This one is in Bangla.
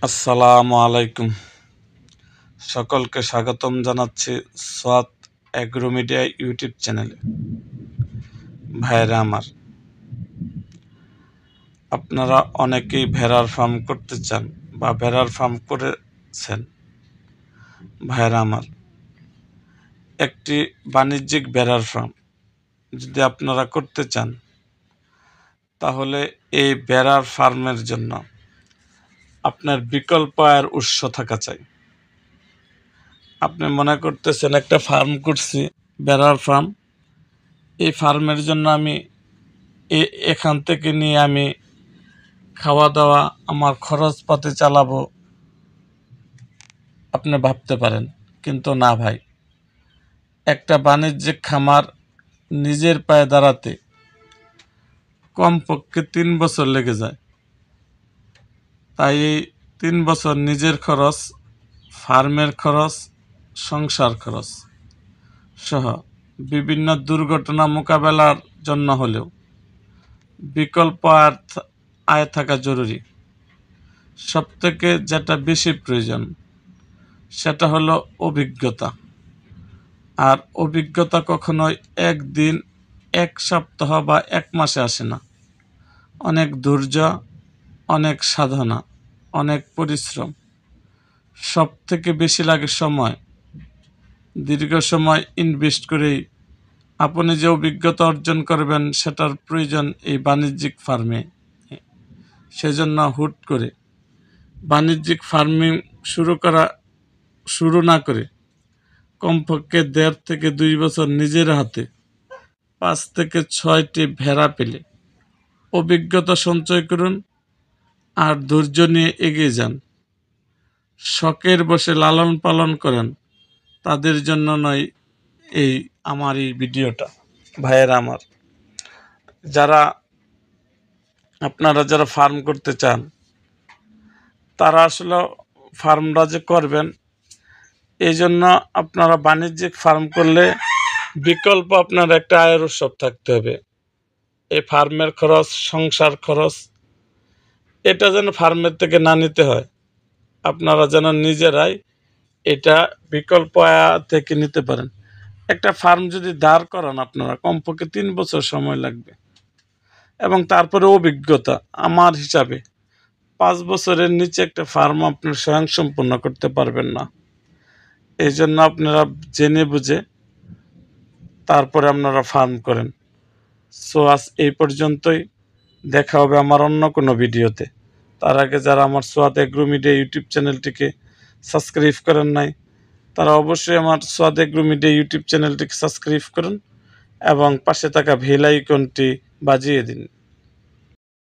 আসসালামু আলাইকুম। সকলকে স্বাগতম জানাচ্ছি সোয়াত অ্যাগ্রো মিডিয়া ইউটিউব চ্যানেলে। ভাইরা আমার, আপনারা অনেকেই ভেড়ার ফার্ম করতে চান বা ভেড়ার ফার্ম করেছেন। ভাইরা আমার, একটি বাণিজ্যিক ভেড়ার ফার্ম যদি আপনারা করতে চান, তাহলে এই ভেড়ার ফার্মের জন্য আপনার বিকল্প আয়ের উৎস থাকা চাই। আপনি মনে করতেছেন একটা ফার্ম করছি, ভেড়ার ফার্ম, এই ফার্মের জন্য আমি এখান থেকে নিয়ে আমি খাওয়া দাওয়া আমার খরচপাতি চালাবো, আপনি ভাবতে পারেন। কিন্তু না ভাই, একটা বাণিজ্যিক খামার নিজের পায়ে দাঁড়াতে কমপক্ষে 3 বছর লেগে যায়। তাই এই 3 বছর নিজের খরচ, ফার্মের খরচ, সংসার খরচ সহ বিভিন্ন দুর্ঘটনা মোকাবেলার জন্য হলেও বিকল্প আয় থাকা জরুরি। সবথেকে যেটা বেশি প্রয়োজন সেটা হলো অভিজ্ঞতা। আর অভিজ্ঞতা কখনোই একদিন, এক সপ্তাহ বা এক মাসে আসে না। অনেক ধৈর্য, অনেক সাধনা, অনেক পরিশ্রম, সব থেকে বেশি লাগে সময়। দীর্ঘ সময় ইনভেস্ট করেই আপনি যে অভিজ্ঞতা অর্জন করবেন সেটার প্রয়োজন এই বাণিজ্যিক ফার্মে। সেজন্য হুট করে বাণিজ্যিক ফার্মিং শুরু না করে কমপক্ষে 1.5 থেকে 2 বছর নিজের হাতে 5 থেকে 6টি ভেড়া পেলে অভিজ্ঞতা সঞ্চয় করুন আর ধৈর্য নিয়ে এগিয়ে যান। শখের বসে লালন পালন করেন, তাদের জন্য নয় আমার এই ভিডিওটা। ভাইয়েরা আমার, আপনারা যারা ফার্ম করতে চান, তারা আসলে ফার্মটা যে করবেন, এই জন্য আপনারা বাণিজ্যিক ফার্ম করলে বিকল্প আপনার একটা আয়ের উৎস থাকতে হবে। এই ফার্মের খরচ, সংসার খরচ, এটা যেন ফার্মের থেকে না নিতে হয়। আপনারা যেন নিজেরাই এটা বিকল্প আয় থেকে নিতে পারেন। একটা ফার্ম যদি দাঁড় করান, আপনারা কমপক্ষে 3 বছর সময় লাগবে। এবং তারপরে অভিজ্ঞতা, আমার হিসাবে 5 বছরের নিচে একটা ফার্ম আপনি স্বয়ংসম্পূর্ণ করতে পারবেন না। এই জন্য আপনারা জেনে বুঝে তারপরে আপনারা ফার্ম করেন। সো আজ এই পর্যন্তই। দেখা হবে আমার অন্য কোনো ভিডিওতে। তার আগে যারা আমার সোয়াদ এগ্রো মিডিয়া ইউটিউব চ্যানেলটিকে সাবস্ক্রাইব করেন নাই, তারা অবশ্যই আমার সোয়াদ এগ্রো মিডিয়া ইউটিউব চ্যানেলটিকে সাবস্ক্রাইব করুন এবং পাশে থাকা বেল আইকনটি বাজিয়ে দিন।